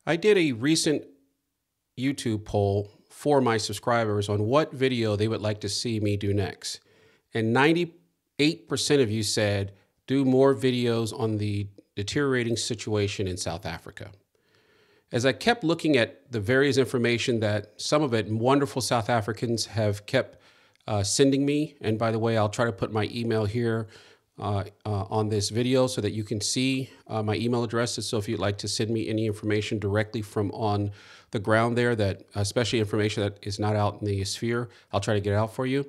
I did a recent YouTube poll for my subscribers on what video they would like to see me do next. And 98% of you said, do more videos on the deteriorating situation in South Africa. As I kept looking at the various information that some of it wonderful South Africans have kept sending me, and by the way, I'll try to put my email here on this video so that you can see my email addresses. So if you'd like to send me any information directly from on the ground there, that especially information that is not out in the sphere, I'll try to get it out for you.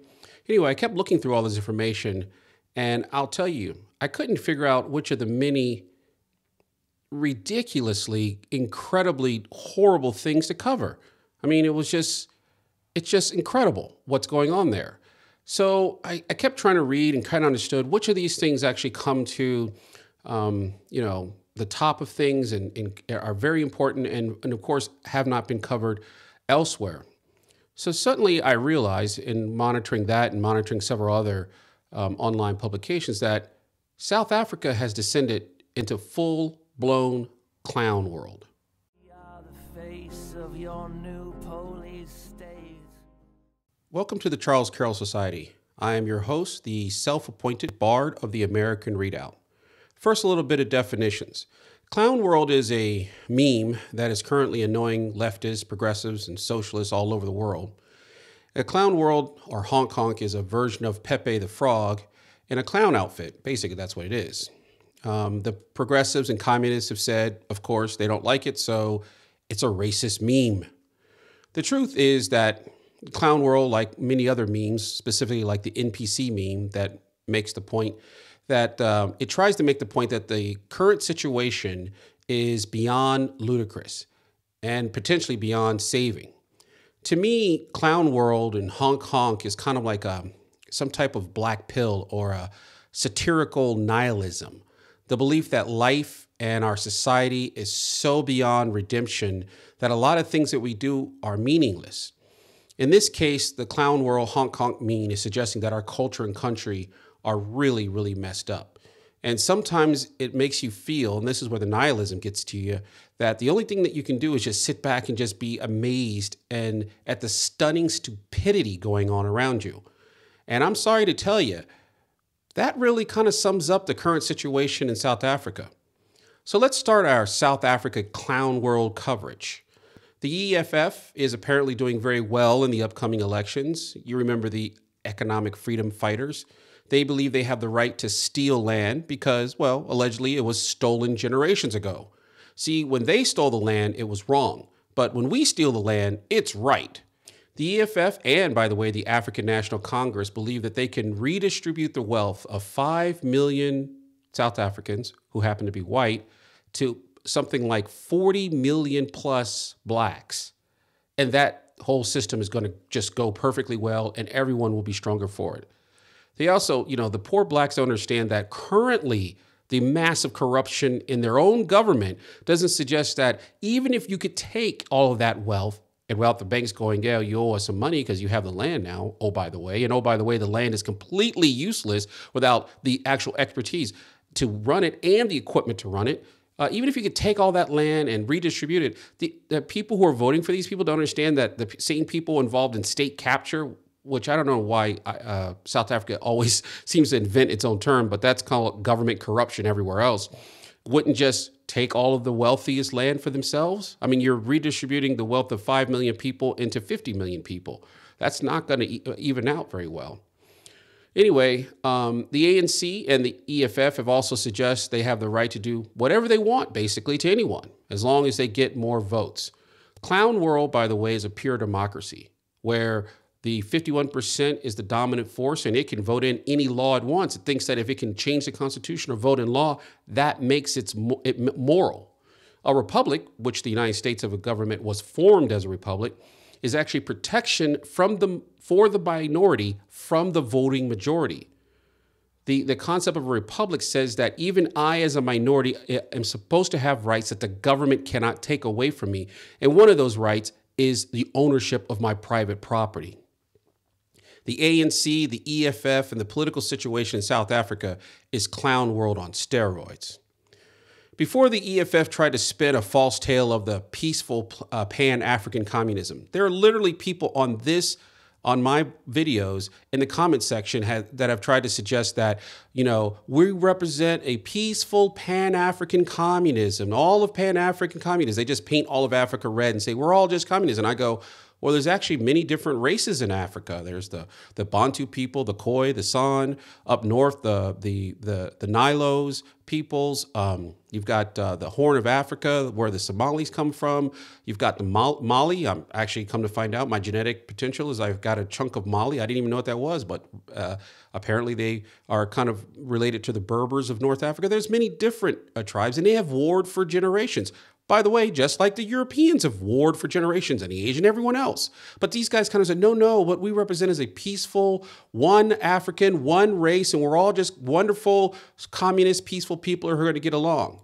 Anyway, I kept looking through all this information, and I'll tell you, I couldn't figure out which of the many ridiculously, incredibly horrible things to cover. I mean, it's just incredible what's going on there. So I kept trying to read and kind of understood which of these things actually come to, the top of things and are very important and of course have not been covered elsewhere. So suddenly I realized in monitoring that and monitoring several other online publications that South Africa has descended into full-blown clown world. Welcome to the Charles Carroll Society. I am your host, the self-appointed bard of the American Redoubt. First, a little bit of definitions. Clown world is a meme that is currently annoying leftists, progressives, and socialists all over the world. A clown world, or honk honk, is a version of Pepe the Frog in a clown outfit. Basically, that's what it is. The progressives and communists have said, of course, they don't like it, so it's a racist meme. The truth is that clown world, like many other memes, specifically like the NPC meme that makes the point that it tries to make the point that the current situation is beyond ludicrous and potentially beyond saving. To me, clown world and honk honk is kind of like some type of black pill or a satirical nihilism. The belief that life and our society is so beyond redemption that a lot of things that we do are meaningless. In this case, the clown world honk honk meme is suggesting that our culture and country are really, really messed up. And sometimes it makes you feel, and this is where the nihilism gets to you, that the only thing that you can do is just sit back and just be amazed and at the stunning stupidity going on around you. And I'm sorry to tell you, that really kind of sums up the current situation in South Africa. So let's start our South Africa clown world coverage. The EFF is apparently doing very well in the upcoming elections. You remember the economic freedom fighters. They believe they have the right to steal land because, well, allegedly it was stolen generations ago. See, when they stole the land, it was wrong. But when we steal the land, it's right. The EFF and, by the way, the African National Congress believe that they can redistribute the wealth of 5 million South Africans who happen to be white to something like 40 million plus blacks. And that whole system is going to just go perfectly well and everyone will be stronger for it. They also, the poor blacks don't understand that currently the massive corruption in their own government doesn't suggest that even if you could take all of that wealth and without the banks going, yeah, you owe us some money because you have the land now, oh, by the way. And oh, by the way, the land is completely useless without the actual expertise to run it and the equipment to run it. Even if you could take all that land and redistribute it, the people who are voting for these people don't understand that the same people involved in state capture, which I don't know why South Africa always seems to invent its own term, but that's called government corruption everywhere else, wouldn't just take all of the wealthiest land for themselves. I mean, you're redistributing the wealth of 5 million people into 50 million people. That's not going to even out very well. Anyway, the ANC and the EFF have also suggested they have the right to do whatever they want, basically, to anyone, as long as they get more votes. Clown world, by the way, is a pure democracy, where the 51% is the dominant force and it can vote in any law it wants. It thinks that if it can change the Constitution or vote in law, that makes it moral. A republic, which the United States of a government was formed as a republic, is actually protection for the minority from the voting majority. The concept of a republic says that even I, as a minority, am supposed to have rights that the government cannot take away from me. And one of those rights is the ownership of my private property. The ANC, the EFF, and the political situation in South Africa is clown world on steroids. Before the EFF tried to spin a false tale of the peaceful pan-African communism, there are literally people on my videos in the comment section that have tried to suggest that, we represent a peaceful Pan-African communism, all of Pan-African communism. They just paint all of Africa red and say, we're all just communists. And I go, well, there's actually many different races in Africa. There's the Bantu people, the Khoi, the San, up north, the Nilos peoples. You've got the Horn of Africa, where the Somalis come from. You've got the Mali. I'm actually, come to find out, my genetic potential is I've got a chunk of Mali. I didn't even know what that was, but apparently they are kind of related to the Berbers of North Africa. There's many different tribes, and they have warred for generations. By the way, just like the Europeans have warred for generations, and the Asian, everyone else. But these guys kind of said, no, what we represent is a peaceful, one African, one race, and we're all just wonderful, communist, peaceful people who are going to get along.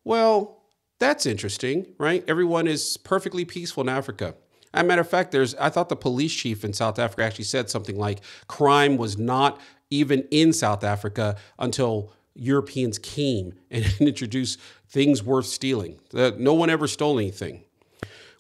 Well, that's interesting, right? Everyone is perfectly peaceful in Africa. As a matter of fact, I thought the police chief in South Africa actually said something like crime was not even in South Africa until Europeans came and introduced things worth stealing. No one ever stole anything.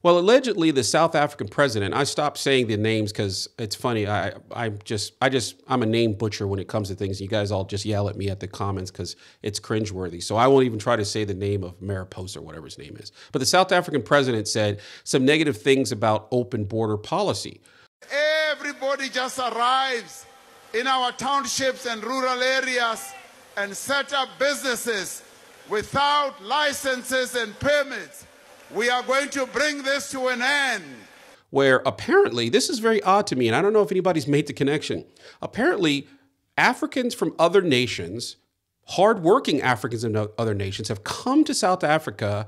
Well, allegedly, the South African president, I stopped saying the names because it's funny. I'm a name butcher when it comes to things. You guys all just yell at me at the comments because it's cringeworthy. So I won't even try to say the name of Mariposa or whatever his name is. But the South African president said some negative things about open border policy. Everybody just arrives in our townships and rural areas and set up businesses without licenses and permits. We are going to bring this to an end. Where apparently, this is very odd to me, and I don't know if anybody's made the connection. Apparently, Africans from other nations, hardworking Africans in other nations, have come to South Africa,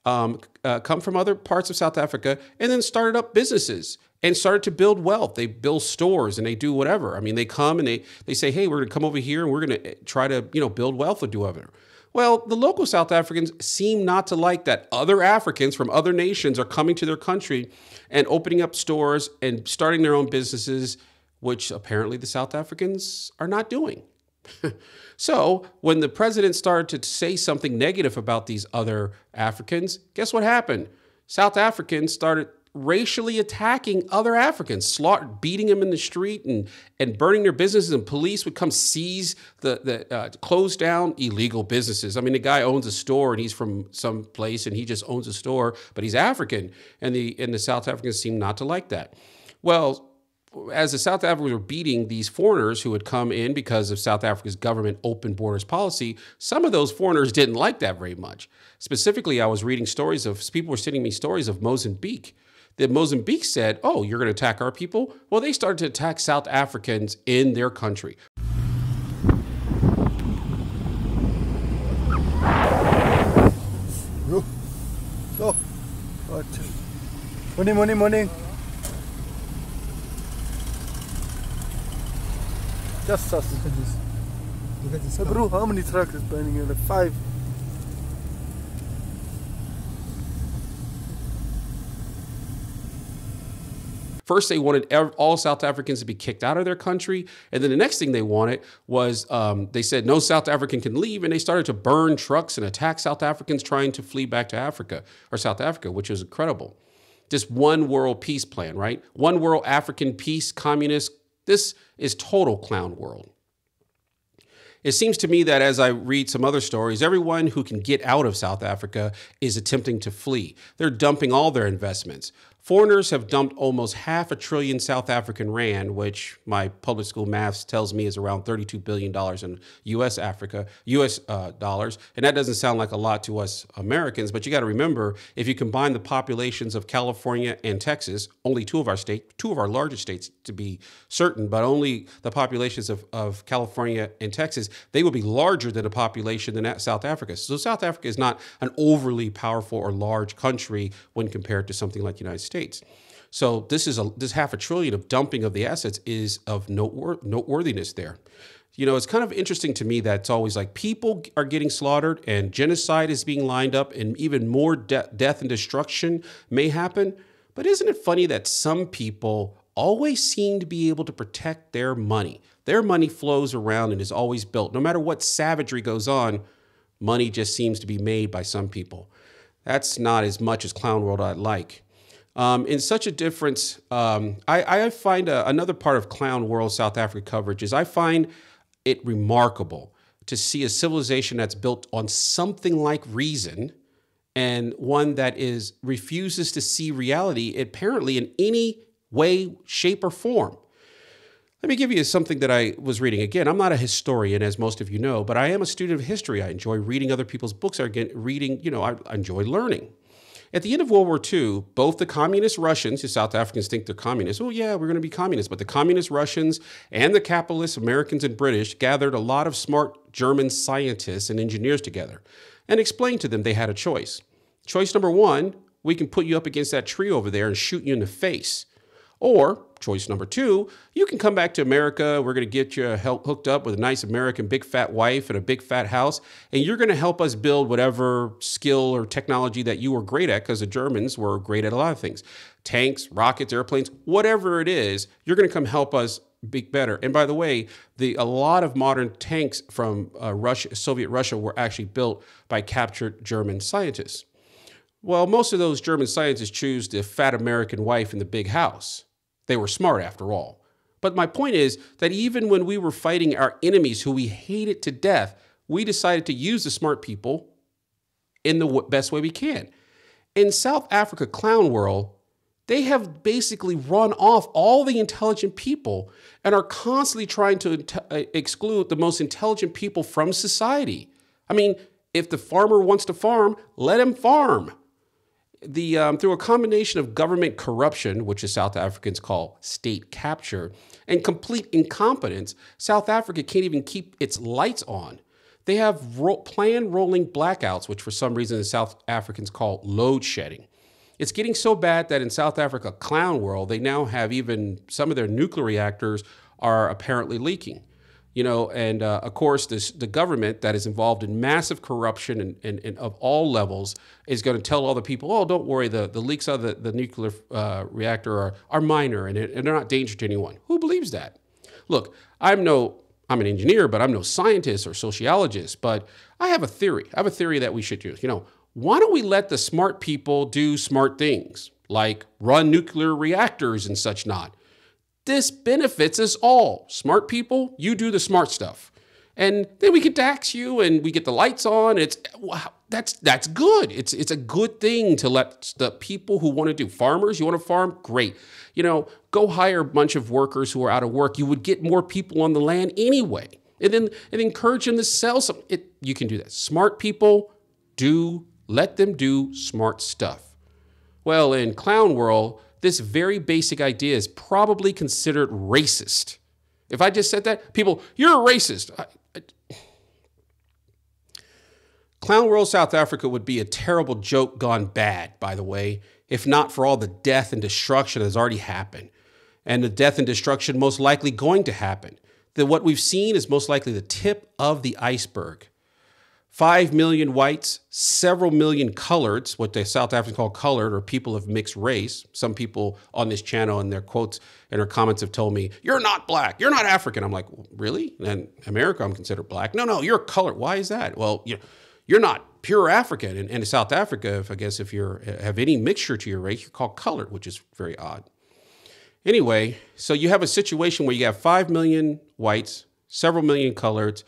come from other parts of South Africa, and then started up businesses and started to build wealth. They build stores and they do whatever. I mean, they come and they say, hey, we're going to come over here and we're going to try to, build wealth or do whatever. Well, the local South Africans seem not to like that other Africans from other nations are coming to their country and opening up stores and starting their own businesses, which apparently the South Africans are not doing. So when the president started to say something negative about these other Africans, guess what happened? South Africans started racially attacking other Africans, beating them in the street and burning their businesses, and police would come seize close down illegal businesses. I mean, the guy owns a store and he's from some place and he just owns a store, but he's African, and the South Africans seem not to like that. Well, as the South Africans were beating these foreigners who had come in because of South Africa's government open borders policy, some of those foreigners didn't like that very much. Specifically, I was reading people were sending me stories of Mozambique. That Mozambique said, oh, you're going to attack our people? Well, they started to attack South Africans in their country. So, morning. Just us. Look at this. Look at this. Hey, bro, how many trucks is burning here? Like 5. First, they wanted all South Africans to be kicked out of their country. And then the next thing they wanted was they said no South African can leave. And they started to burn trucks and attack South Africans trying to flee back to Africa or South Africa, which is incredible. This one world peace plan, right? One world African peace, communist. This is total clown world. It seems to me that as I read some other stories, everyone who can get out of South Africa is attempting to flee. They're dumping all their investments. Foreigners have dumped almost $500 billion South African rand, which my public school maths tells me is around $32 billion in US dollars. And that doesn't sound like a lot to us Americans, but you got to remember, if you combine the populations of California and Texas, only two of our largest states to be certain, but only the populations of California and Texas, they would be larger than the population in South Africa. So South Africa is not an overly powerful or large country when compared to something like the United States. So this $500 billion of dumping of the assets is of noteworthiness there. It's kind of interesting to me that it's always like people are getting slaughtered and genocide is being lined up and even more death and destruction may happen. But isn't it funny that some people always seem to be able to protect their money? Their money flows around and is always built. No matter what savagery goes on, money just seems to be made by some people. That's not as much as Clown World I'd like. In such a difference, I find another part of Clown World South Africa coverage is I find it remarkable to see a civilization that's built on something like reason and one that refuses to see reality apparently in any way, shape, or form. Let me give you something that I was reading. Again, I'm not a historian, as most of you know, but I am a student of history. I enjoy reading other people's books. I enjoy learning. At the end of World War II, both the communist Russians, the South Africans think they're communists. Oh, yeah, we're going to be communists. But the communist Russians and the capitalist Americans and British gathered a lot of smart German scientists and engineers together and explained to them they had a choice. Choice number one, we can put you up against that tree over there and shoot you in the face. Or choice number two, you can come back to America. We're going to get you hooked up with a nice American big fat wife and a big fat house. And you're going to help us build whatever skill or technology that you were great at, because the Germans were great at a lot of things. Tanks, rockets, airplanes, whatever it is, you're going to come help us be better. And by the way, a lot of modern tanks from Soviet Russia were actually built by captured German scientists. Well, most of those German scientists choose the fat American wife and the big house. They were smart after all. But my point is that even when we were fighting our enemies who we hated to death, we decided to use the smart people in the best way we can. In South Africa Clown World, they have basically run off all the intelligent people and are constantly trying to exclude the most intelligent people from society. I mean, if the farmer wants to farm, let him farm. Through a combination of government corruption, which the South Africans call state capture, and complete incompetence, South Africa can't even keep its lights on. They have planned rolling blackouts, which for some reason the South Africans call load shedding. It's getting so bad that in South Africa Clown World, they now have even some of their nuclear reactors are apparently leaking. And of course, the government that is involved in massive corruption and of all levels is going to tell all the people, oh, don't worry, the leaks of the nuclear reactor are minor and they're not danger to anyone. Who believes that? Look, I'm an engineer, but I'm no scientist or sociologist, but I have a theory. I have a theory that we should use. Why don't we let the smart people do smart things, like run nuclear reactors and such not? This benefits us all. Smart people, you do the smart stuff. And then we can tax you and we get the lights on. That's good. It's a good thing to let the people who want to do farmers, you want to farm? Great. Go hire a bunch of workers who are out of work. You would get more people on the land anyway. And then encourage them to sell some. You can do that. Smart people, let them do smart stuff. Well, in Clown World, this very basic idea is probably considered racist. If I just said that, people, you're a racist. Clown World South Africa would be a terrible joke gone bad, by the way, if not for all the death and destruction that has already happened. And the death and destruction most likely going to happen. What we've seen is most likely the tip of the iceberg. 5 million whites, several million coloreds, what the South Africans call colored, or people of mixed race. Some people on this channel in their quotes and their comments have told me, you're not black, you're not African. I'm like, really? In America, I'm considered black. No, you're colored. Why is that? Well, you're not pure African. And in South Africa, if you have any mixture to your race, you're called colored, which is very odd. Anyway, so you have a situation where you have 5 million whites, several million coloreds.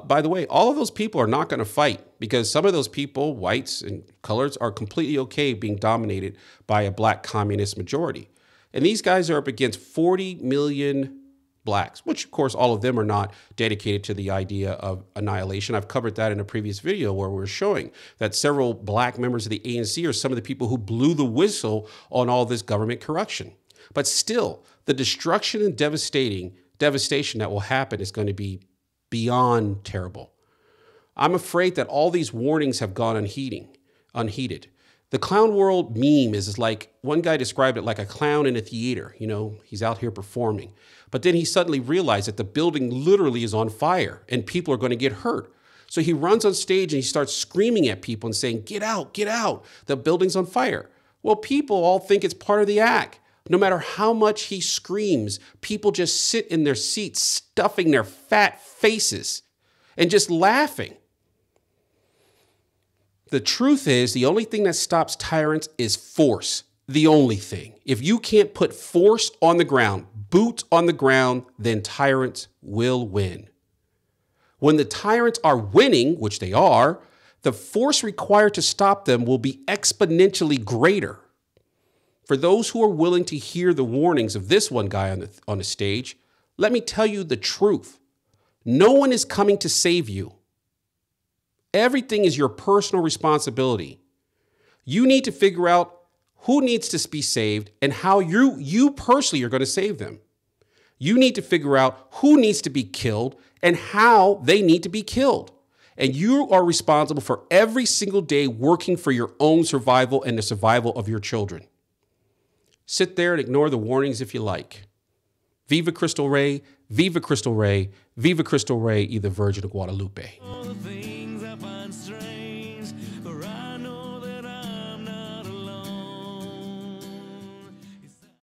By the way, all of those people are not going to fight because some of those people, whites and coloreds, are completely okay being dominated by a black communist majority. And these guys are up against 40 million blacks, which of course all of them are not dedicated to the idea of annihilation. I've covered that in a previous video where we're showing that several black members of the ANC are some of the people who blew the whistle on all this government corruption. But still, the destruction and devastation that will happen is going to be beyond terrible. I'm afraid that all these warnings have gone unheeded. The Clown World meme is like, one guy described it like a clown in a theater. He's out here performing. But then he suddenly realized that the building literally is on fire and people are going to get hurt. So he runs on stage and he starts screaming at people and saying, get out, the building's on fire. Well, people all think it's part of the act. No matter how much he screams, people just sit in their seats, stuffing their fat faces and just laughing. The truth is, the only thing that stops tyrants is force. The only thing. If you can't put force on the ground, boots on the ground, then tyrants will win. When the tyrants are winning, which they are, the force required to stop them will be exponentially greater. For those who are willing to hear the warnings of this one guy on the stage, let me tell you the truth. No one is coming to save you. Everything is your personal responsibility. You need to figure out who needs to be saved and how you personally are going to save them. You need to figure out who needs to be killed and how they need to be killed. And you are responsible for every single day working for your own survival and the survival of your children. Sit there and ignore the warnings if you like. Viva Cristo Rey, Viva Cristo Rey, Viva Cristo Rey, y the Virgin of Guadalupe. All the things I find strange.